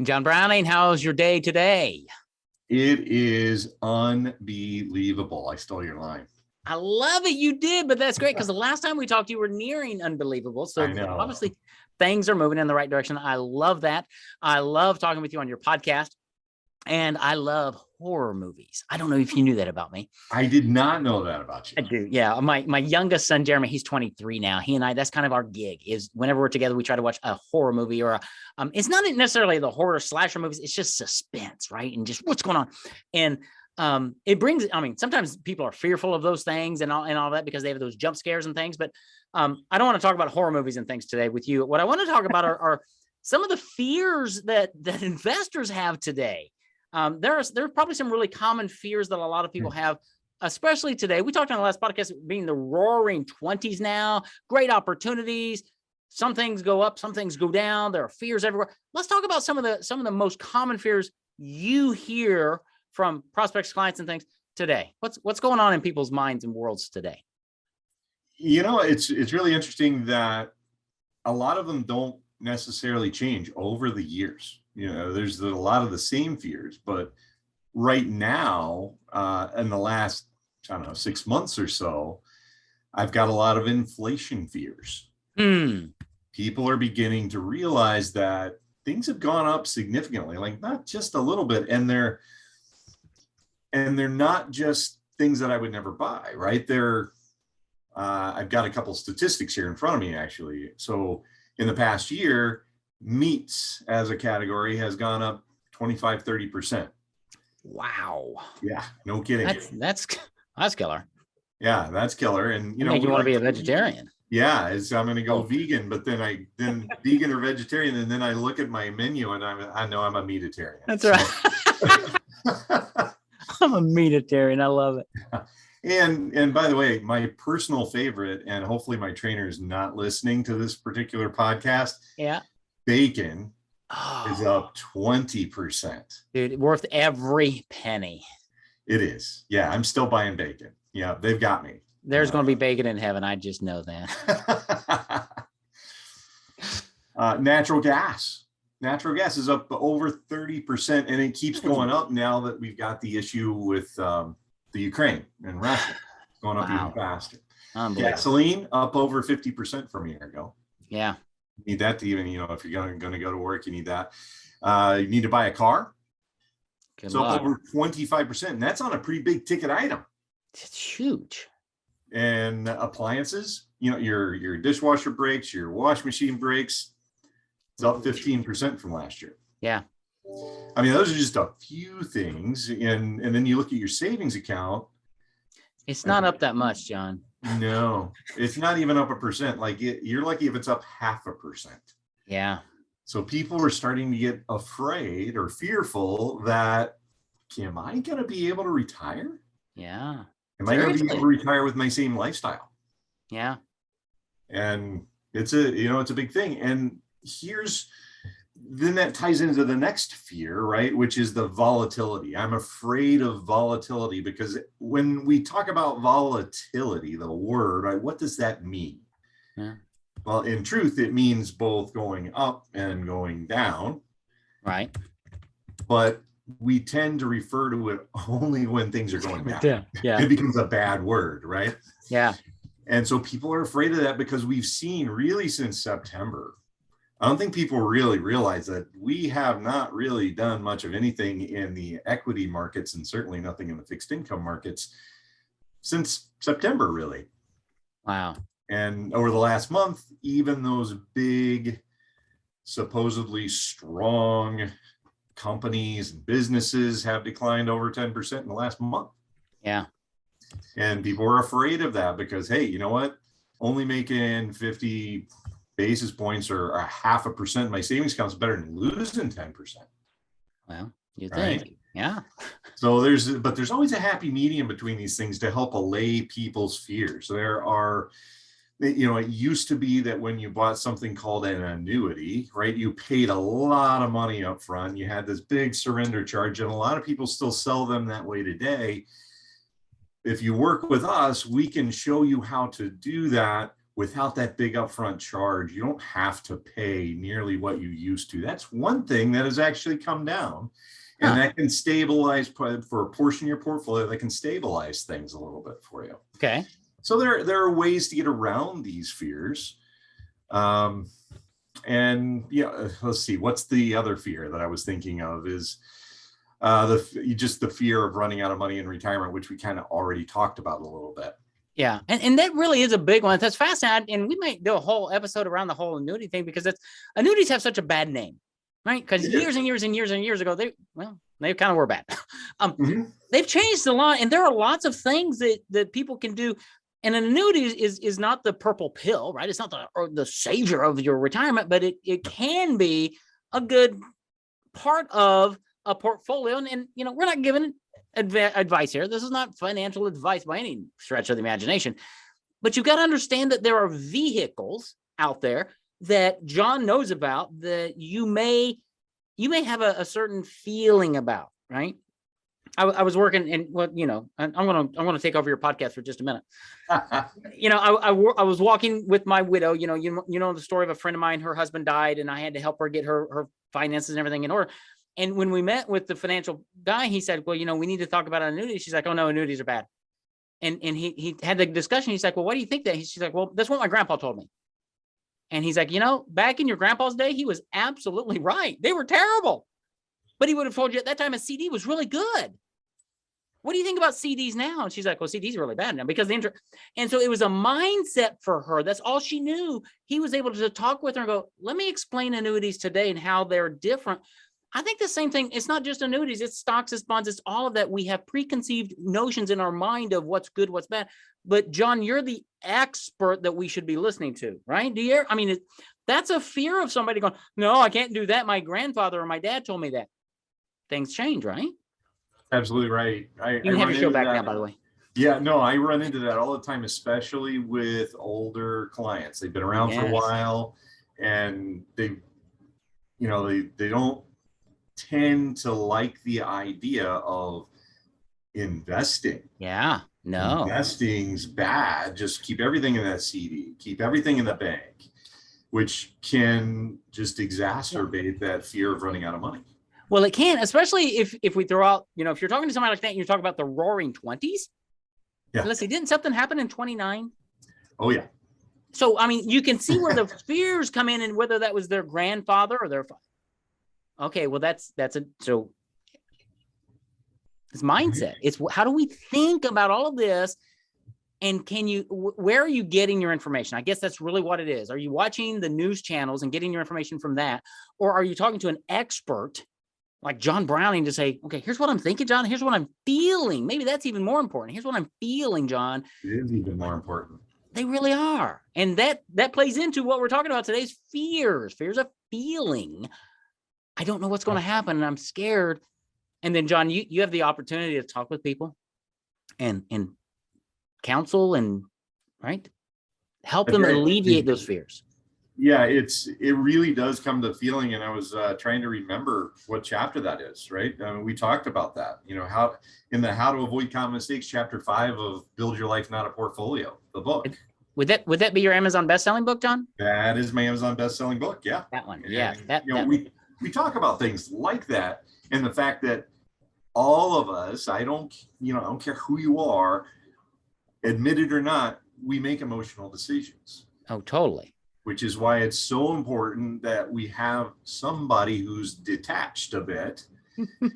And John Browning, how's your day today? It is unbelievable. I stole your line. I love it. You did, but that's great because the last time we talked, you were nearing unbelievable. So I know. obviously things are moving in the right direction. I love that. I love talking with you on your podcast. And I love horror movies. I don't know if you knew that about me. I did not know that about you. I do. Yeah. My youngest son, Jeremy, he's 23 now. He and I, that's kind of our gig is whenever we're together, we try to watch a horror movie or it's not necessarily the horror slasher movies. It's just suspense, right? And just what's going on. And it brings, sometimes people are fearful of those things and all that because they have those jump scares and things, but I don't want to talk about horror movies and things today with you. What I want to talk about are some of the fears that investors have today. There's probably some really common fears that a lot of people have, especially today. We talked on the last podcast being the roaring 20s now, great opportunities. Some things go up, some things go down. There are fears everywhere. Let's talk about some of the most common fears you hear from prospects, clients, and things today. What's going on in people's minds and worlds today? You know, it's really interesting that a lot of them don't necessarily change over the years. You know, there's a lot of the same fears, but right now, in the last, 6 months or so, I've got a lot of inflation fears. People are beginning to realize that things have gone up significantly, like not just a little bit, and they're not just things that I would never buy, right? I've got a couple statistics here in front of me, actually. So in the past year, meats as a category has gone up 25-30%. Wow. Yeah, no kidding. That's killer. Yeah, that's killer. And you want to be a vegetarian. Yeah, I'm going to go vegan, but then vegan or vegetarian, and then I look at my menu and I know I'm a meatitarian. That's right. I'm a meatitarian. I love it. And by the way, my personal favorite, and hopefully my trainer is not listening to this particular podcast. Yeah. Bacon is up 20%. Dude, worth every penny. It is. Yeah, I'm still buying bacon. Yeah, they've got me. There's going to be bacon in heaven. I just know that. Natural gas. Natural gas is up over 30%, and it keeps going up now that we've got the issue with the Ukraine and Russia. It's going up even faster. Gasoline up over 50% from a year ago. Yeah. You need that to even, if you're going to go to work, you need that. You need to buy a car. So over 25%, and that's on a pretty big ticket item. It's huge. And appliances, your dishwasher breaks, your wash machine breaks. It's up 15% from last year. Yeah. I mean, those are just a few things. And then you look at your savings account. It's not up that much, John. No, it's not even up 1%. You're lucky if it's up 0.5%. Yeah. So people are starting to get afraid or fearful that, am I going to be able to retire? Yeah. Am I going to be able to retire with my same lifestyle? Yeah. And it's a big thing. And then that ties into the next fear, right? Which is the volatility. I'm afraid of volatility because when we talk about volatility, the word, right, what does that mean? Yeah. Well, in truth, it means both going up and going down. Right. But we tend to refer to it only when things are going down. Yeah. It becomes a bad word, right? Yeah. And so people are afraid of that because we've seen really since September. I don't think people really realize that we have not really done much of anything in the equity markets and certainly nothing in the fixed income markets since September, really. Wow. And over the last month, even those big, supposedly strong companies and businesses have declined over 10% in the last month. Yeah. And people are afraid of that because, hey, you know what? Only making 50 basis points or 0.5% in my savings account is better than losing 10%. Well, you think, right? Yeah. So there's always a happy medium between these things to help allay people's fears. There are, it used to be that when you bought something called an annuity, right, you paid a lot of money up front. You had this big surrender charge, and a lot of people still sell them that way today. If you work with us, we can show you how to do that without that big upfront charge, you don't have to pay nearly what you used to. That's one thing that has actually come down, and that can stabilize for a portion of your portfolio. That can stabilize things a little bit for you. Okay. So there are ways to get around these fears. And yeah, let's see, what's the other fear that I was thinking of is the fear of running out of money in retirement, which we kind of already talked about a little bit. Yeah. And that really is a big one. That's fascinating. And we might do a whole episode around the whole annuity thing, because annuities have such a bad name, right? Because years and years and years and years ago, they kind of were bad. They've changed a lot, and there are lots of things that people can do. And an annuity is not the purple pill, right? It's not the savior of your retirement, but it can be a good part of a portfolio. And we're not giving advice here. This is not financial advice by any stretch of the imagination. But you've got to understand that there are vehicles out there that John knows about that you may have a certain feeling about, right? I was working, and I'm gonna take over your podcast for just a minute. I was walking with my widow. You know the story of a friend of mine. Her husband died, and I had to help her get her finances and everything in order. And when we met with the financial guy, he said, "Well, we need to talk about annuities." She's like, "Oh no, annuities are bad." And he had the discussion. He's like, "Well, why do you think that?" She's like, "Well, that's what my grandpa told me." And he's like, back in your grandpa's day, he was absolutely right. They were terrible, but he would have told you at that time a CD was really good. What do you think about CDs now? And she's like, well, CDs are really bad now because the interest. And so it was a mindset for her. That's all she knew. He was able to talk with her and go, let me explain annuities today and how they're different. I think the same thing. It's not just annuities. It's stocks, it's bonds. It's all of that. We have preconceived notions in our mind of what's good, what's bad. But John, you're the expert that we should be listening to, right? That's a fear of somebody going, no, I can't do that. My grandfather or my dad told me that. Things change, right? Absolutely right. You can have your show back now, by the way. Yeah, no, I run into that all the time, especially with older clients. They've been around for a while, and they don't tend to like the idea of investing. Yeah, no. Investing's bad. Just keep everything in that CD, keep everything in the bank, which can just exacerbate that fear of running out of money. Well, it can, especially if we throw out, if you're talking to somebody like that and you talk about the roaring 20s. Yeah. Let's see, didn't something happen in 29? Oh, yeah. So, you can see where the fears come in and whether that was their grandfather or their father. Okay, well, so it's mindset. It's how do we think about all of this? And where are you getting your information? I guess that's really what it is. Are you watching the news channels and getting your information from that? Or are you talking to an expert like John Browning to say, okay, here's what I'm thinking, John. Here's what I'm feeling. Maybe that's even more important. Here's what I'm feeling, John. It is even more important. They really are. And that plays into what we're talking about today's fears of feeling. I don't know what's going to happen and I'm scared. And then, John, you have the opportunity to talk with people and counsel and help them alleviate those fears. Yeah, it really does come to feeling, and I was trying to remember what chapter that is, right? We talked about that, how to avoid common mistakes, chapter 5 of Build Your Life, Not a Portfolio, the book. Would that be your Amazon best-selling book, John? That is my Amazon best-selling book. Yeah, that one. Yeah, and, we talk about things like that, and the fact that all of us, I don't care who you are, admit it or not, we make emotional decisions. Oh, totally. Which is why it's so important that we have somebody who's detached a bit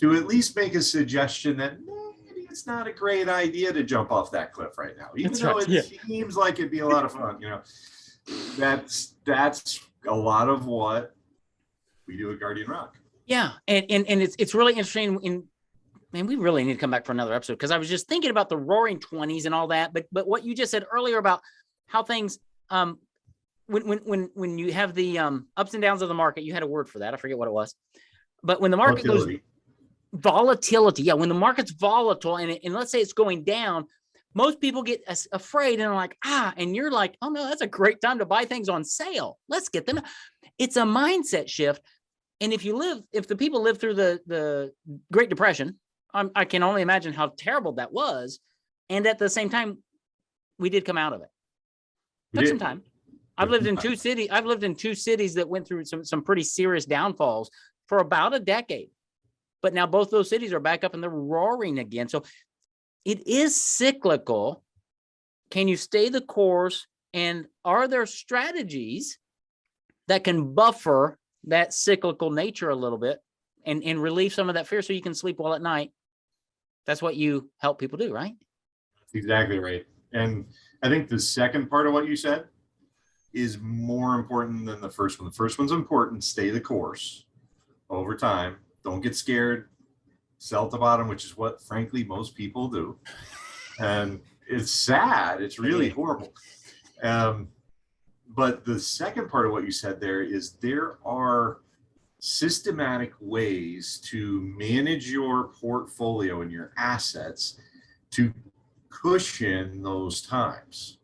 to at least make a suggestion that maybe it's not a great idea to jump off that cliff right now, even though it seems like it'd be a lot of fun. That's a lot of what we do at Guardian Rock. Yeah, and it's really interesting. Man, we really need to come back for another episode because I was just thinking about the roaring 20s and all that. But what you just said earlier about how things when you have the ups and downs of the market, you had a word for that. I forget what it was. But when the market goes volatility, when the market's volatile and let's say it's going down, most people get afraid and are like, and you're like, oh no, that's a great time to buy things on sale. Let's get them. It's a mindset shift. And if the people live through the Great Depression, I can only imagine how terrible that was. And at the same time, we did come out of it. Took some time. I've lived in two cities. I've lived in two cities that went through some pretty serious downfalls for about a decade. But now both those cities are back up and they're roaring again. So it is cyclical. Can you stay the course? And are there strategies that can buffer that cyclical nature a little bit and relieve some of that fear so you can sleep well at night? That's what you help people do, right? That's exactly right. And I think the second part of what you said is more important than the first one. The first one's important. Stay the course over time. Don't get scared. Sell at the bottom, which is what, frankly, most people do. And it's sad. It's really horrible. But the second part of what you said there is there are systematic ways to manage your portfolio and your assets to cushion those times.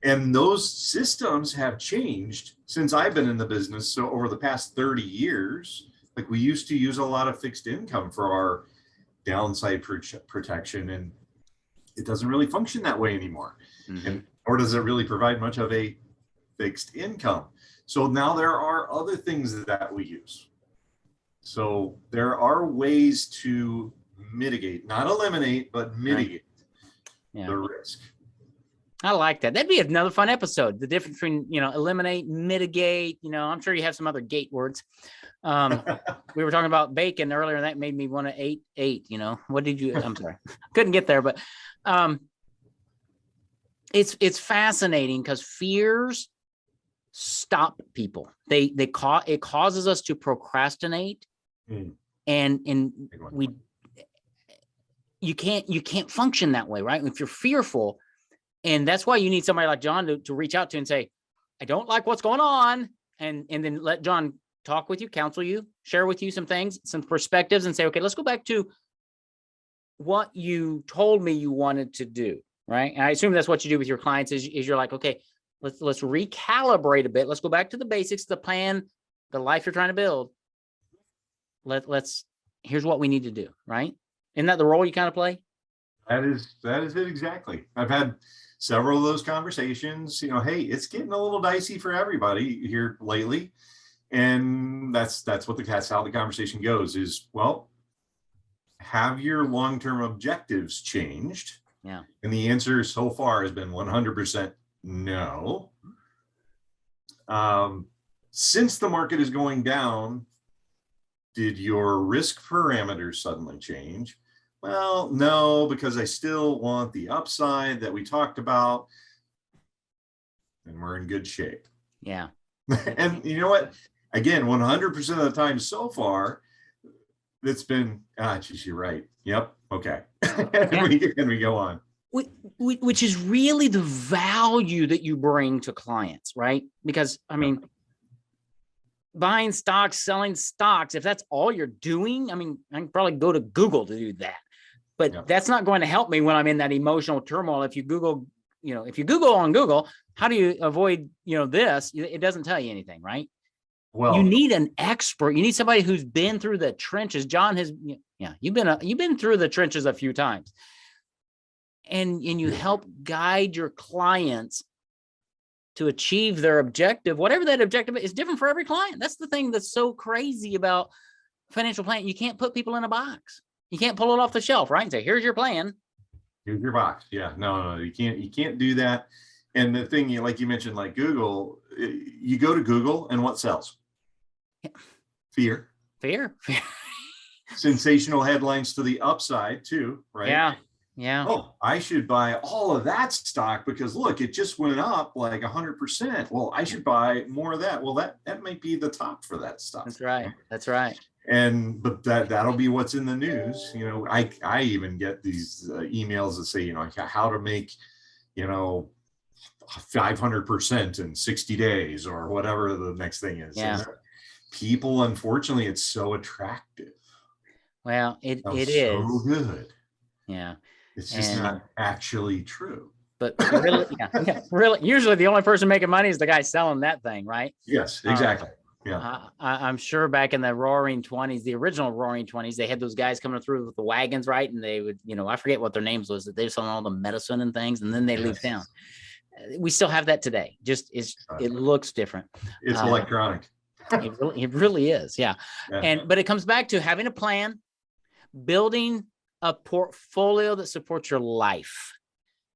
And those systems have changed since I've been in the business. So over the past 30 years, like we used to use a lot of fixed income for our downside protection, and it doesn't really function that way anymore. And or does it really provide much of a fixed income? So now there are other things that we use. So there are ways to mitigate, not eliminate, but mitigate the risk. I like that. That'd be another fun episode. The difference between, eliminate, mitigate, I'm sure you have some other gate words. We were talking about bacon earlier, and that made me want to eat. What did you, I'm sorry, couldn't get there, but it's fascinating because fears stop people. It causes us to procrastinate, and you can't function that way, right? If you're fearful, and that's why you need somebody like John to reach out to and say, I don't like what's going on, and then let John talk with you, counsel you, share with you some things, some perspectives, and say, okay, let's go back to what you told me you wanted to do, right? And I assume that's what you do with your clients is you're like, okay, let's recalibrate a bit. Let's go back to the basics, the plan, the life you're trying to build. Here's what we need to do, right? Isn't that the role you kind of play? That is it exactly. I've had several of those conversations. Hey, it's getting a little dicey for everybody here lately, and that's how the conversation goes. Is, well, have your long-term objectives changed? Yeah. And the answer so far has been 100% no. Since the market is going down, did your risk parameters suddenly change? Well, no, because I still want the upside that we talked about, and we're in good shape. Yeah. And you know what? Again, 100% of the time so far, it's been, geez, you're right. Yep. Okay. And we go on. Which is really the value that you bring to clients, right? Because, buying stocks, selling stocks, if that's all you're doing, I can probably go to Google to do that. But that's not going to help me when I'm in that emotional turmoil. If you Google on Google, how do you avoid, this? It doesn't tell you anything, right? Well, you need an expert. You need somebody who's been through the trenches. John has, you've been through the trenches a few times. And you help guide your clients to achieve their objective, whatever that objective is different for every client. That's the thing that's so crazy about financial planning. You can't put people in a box. You can't pull it off the shelf, right? And say, here's your plan. Here's your box. Yeah, no, you can't do that. And the thing, like you mentioned, like Google, you go to Google and what sells? Fear. Sensational headlines to the upside too, right? Yeah. Oh, I should buy all of that stock because look, it just went up like 100%. Well, I should buy more of that. Well, that might be the top for that stock. That's right. But that'll be what's in the news. I even get these emails that say, how to make, 500% in 60 days or whatever the next thing is. Yeah. People, unfortunately, it's so attractive. Well, it is so good. Yeah. It's just not actually true. But really, really, usually the only person making money is the guy selling that thing, right? Yes, exactly. I'm sure back in the Roaring 20s, the original Roaring 20s, they had those guys coming through with the wagons, right? And they would, I forget what their names was, that they were selling all the medicine and things, and then they leave town. We still have that today. Just it looks different. It's electronic. It really is. Yeah. But it comes back to having a plan, building a portfolio that supports your life,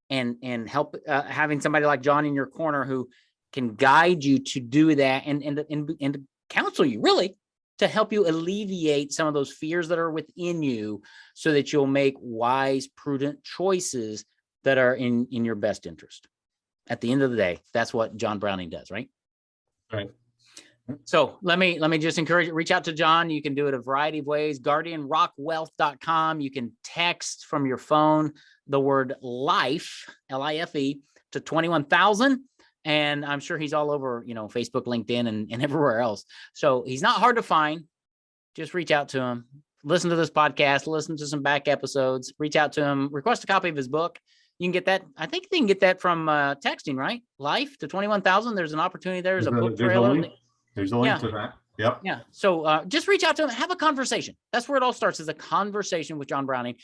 and help having somebody like John in your corner who can guide you to do that and counsel you, really, to help you alleviate some of those fears that are within you so that you'll make wise, prudent choices that are in your best interest. At the end of the day, that's what John Browning does, right? Right. So let me just encourage you, reach out to John. You can do it a variety of ways. GuardianRockWealth.com. You can text from your phone the word life, LIFE, to 21,000. And I'm sure he's all over, Facebook, LinkedIn, and everywhere else. So he's not hard to find. Just reach out to him. Listen to this podcast. Listen to some back episodes. Reach out to him. Request a copy of his book. You can get that. I think they can get that from texting, right? Life to 21,000. There's an opportunity there. There's a book trailer. There's a link to that. Yep. Yeah. So just reach out to him. Have a conversation. That's where it all starts, is a conversation with John Browning.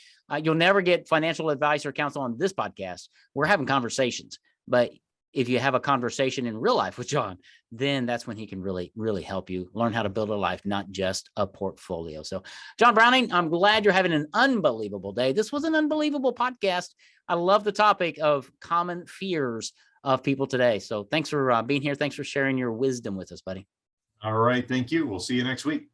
You'll never get financial advice or counsel on this podcast. We're having conversations. But if you have a conversation in real life with John, then that's when he can really, really help you learn how to build a life, not just a portfolio. So, John Browning, I'm glad you're having an unbelievable day. This was an unbelievable podcast. I love the topic of common fears of people today. So thanks for being here. Thanks for sharing your wisdom with us, buddy. All right. Thank you. We'll see you next week.